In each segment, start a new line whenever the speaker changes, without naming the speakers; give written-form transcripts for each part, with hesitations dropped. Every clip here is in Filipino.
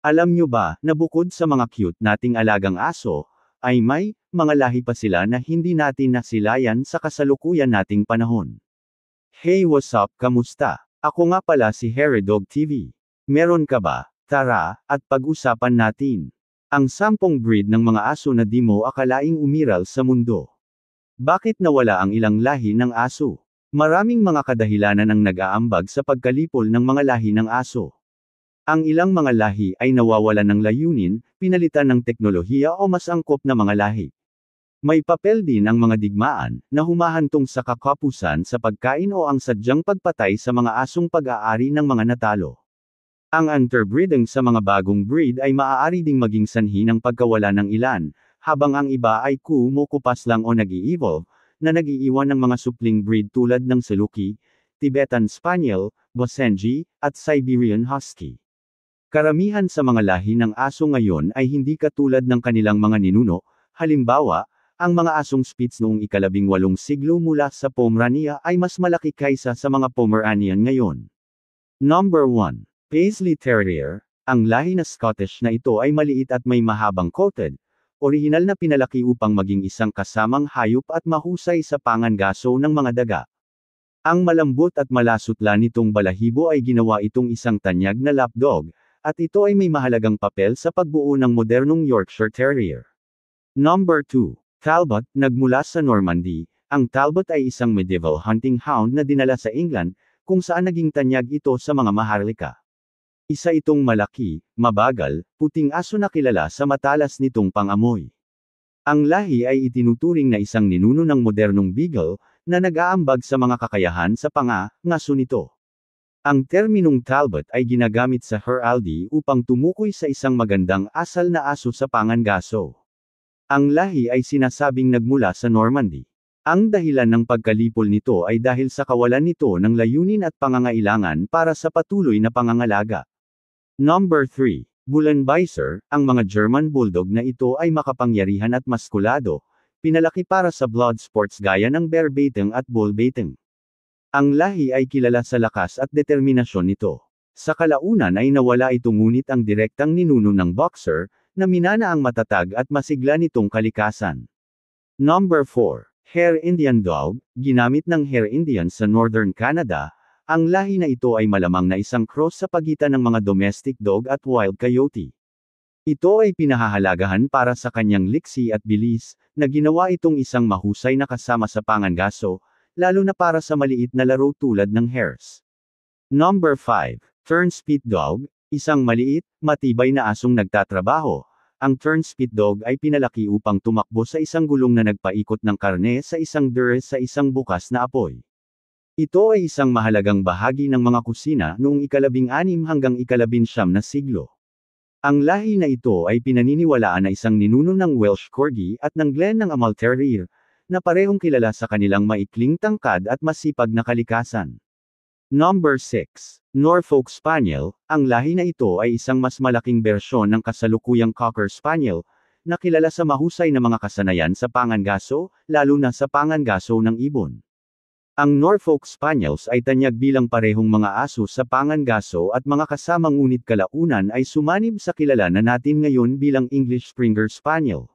Alam nyo ba, na bukod sa mga cute nating alagang aso, ay may mga lahi pa sila na hindi natin nasilayan sa kasalukuyan nating panahon. Hey, what's up, kamusta? Ako nga pala si Hairy Dog TV. Meron ka ba? Tara, at pag-usapan natin ang 10 breed ng mga aso na di mo akalaing umiral sa mundo. Bakit nawala ang ilang lahi ng aso? Maraming mga kadahilanan ang nag-aambag sa pagkalipol ng mga lahi ng aso. Ang ilang mga lahi ay nawawalan ng layunin, pinalitan ng teknolohiya o mas angkop na mga lahi. May papel din ang mga digmaan, na humahantong sa kakapusan sa pagkain o ang sadyang pagpatay sa mga asong pag-aari ng mga natalo. Ang interbreeding sa mga bagong breed ay maaari ding maging sanhi ng pagkawala ng ilan, habang ang iba ay kumukupas lang o nag-i-evolve, na nag-iiwan ng mga supling breed tulad ng Saluki, Tibetan Spaniel, Basenji, at Siberian Husky. Karamihan sa mga lahi ng aso ngayon ay hindi katulad ng kanilang mga ninuno, halimbawa, ang mga asong Spitz noong ika-18 siglo mula sa Pomerania ay mas malaki kaysa sa mga Pomeranian ngayon. Number 1. Paisley Terrier. Ang lahi na Scottish na ito ay maliit at may mahabang coated, orihinal na pinalaki upang maging isang kasamang hayop at mahusay sa pangangaso ng mga daga. Ang malambot at malasutla nitong balahibo ay ginawa itong isang tanyag na lapdog, at ito ay may mahalagang papel sa pagbuo ng modernong Yorkshire Terrier. Number 2. Talbot. Nagmula sa Normandy, ang Talbot ay isang medieval hunting hound na dinala sa England, kung saan naging tanyag ito sa mga maharlika. Isa itong malaki, mabagal, puting aso na kilala sa matalas nitong pangamoy. Ang lahi ay itinuturing na isang ninuno ng modernong beagle, na nag-aambag sa mga kakayahan sa pangangaso nito. Ang terminong Talbot ay ginagamit sa heraldry upang tumukoy sa isang magandang asal na aso sa pangangaso. Ang lahi ay sinasabing nagmula sa Normandy. Ang dahilan ng pagkalipol nito ay dahil sa kawalan nito ng layunin at pangangailangan para sa patuloy na pangangalaga. Number 3. Bullenbeiser. Ang mga German Bulldog na ito ay makapangyarihan at maskulado, pinalaki para sa blood sports gaya ng bear baiting at bull baiting. Ang lahi ay kilala sa lakas at determinasyon nito. Sa kalaunan ay nawala ito ngunit ang direktang ninuno ng boxer, na minana ang matatag at masigla nitong kalikasan. Number 4. Hare Indian Dog. Ginamit ng Hare Indian sa Northern Canada, ang lahi na ito ay malamang na isang cross sa pagitan ng mga domestic dog at wild coyote. Ito ay pinahahalagahan para sa kanyang liksi at bilis, na ginawa itong isang mahusay na kasama sa pangangaso, lalo na para sa maliit na laro tulad ng hares. Number 5. Turnspit Dog. Isang maliit, matibay na asong nagtatrabaho. Ang Turnspit Dog ay pinalaki upang tumakbo sa isang gulong na nagpaikot ng karne sa isang dure sa isang bukas na apoy. Ito ay isang mahalagang bahagi ng mga kusina noong ika-16 hanggang ika-19 na siglo. Ang lahi na ito ay pinaniniwalaan na isang ninuno ng Welsh Corgi at ng Glen ng Amal Terrier, na parehong kilala sa kanilang maikling tangkad at masipag na kalikasan. Number 6. Norfolk Spaniel. Ang lahi na ito ay isang mas malaking bersyon ng kasalukuyang Cocker Spaniel, na kilala sa mahusay na mga kasanayan sa pangangaso, lalo na sa pangangaso ng ibon. Ang Norfolk Spaniels ay tanyag bilang parehong mga aso sa pangangaso at mga kasama ngunit kalaunan ay sumanib sa kilala na natin ngayon bilang English Springer Spaniel.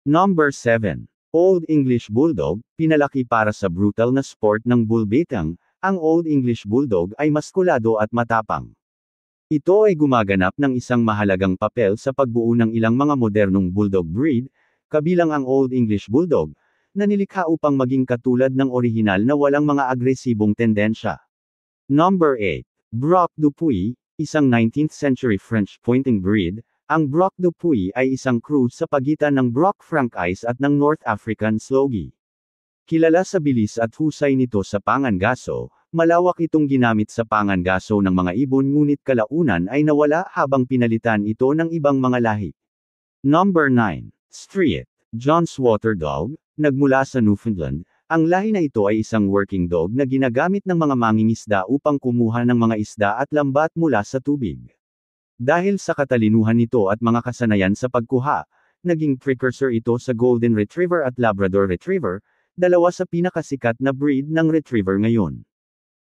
Number 7. Old English Bulldog. Pinalaki para sa brutal na sport ng bull baiting, ang Old English Bulldog ay maskulado at matapang. Ito ay gumaganap ng isang mahalagang papel sa pagbuo ng ilang mga modernong bulldog breed, kabilang ang Old English Bulldog, na nilikha upang maging katulad ng orihinal na walang mga agresibong tendensya. Number 8. Brock Dupuy. Isang 19th century French pointing breed. Ang Brock Dupuy ay isang cross sa pagitan ng Brock Francais at ng North African Slough. Kilala sa bilis at husay nito sa pangangaso, malawak itong ginamit sa pangangaso ng mga ibon ngunit kalaunan ay nawala habang pinalitan ito ng ibang mga lahi. Number 9. Street John's Water Dog. Nagmula sa Newfoundland, ang lahi na ito ay isang working dog na ginagamit ng mga mangingisda upang kumuha ng mga isda at lambat mula sa tubig. Dahil sa katalinuhan nito at mga kasanayan sa pagkuha, naging precursor ito sa Golden Retriever at Labrador Retriever, dalawa sa pinakasikat na breed ng Retriever ngayon.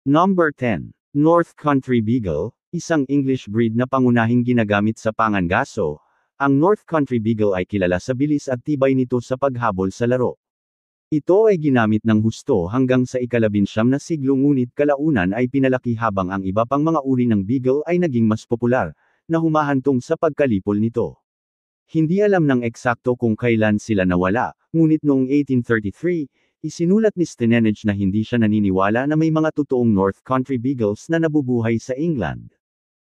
Number 10. North Country Beagle. isang English breed na pangunahing ginagamit sa pangangaso, ang North Country Beagle ay kilala sa bilis at tibay nito sa paghabol sa laro. Ito ay ginamit ng husto hanggang sa ika-19 na siglo ngunit kalaunan ay pinalaki habang ang iba pang mga uri ng Beagle ay naging mas popular, na humahantong sa pagkalipol nito. Hindi alam ng eksakto kung kailan sila nawala, ngunit noong 1833, isinulat ni Stenenage na hindi siya naniniwala na may mga totoong North Country Beagles na nabubuhay sa England.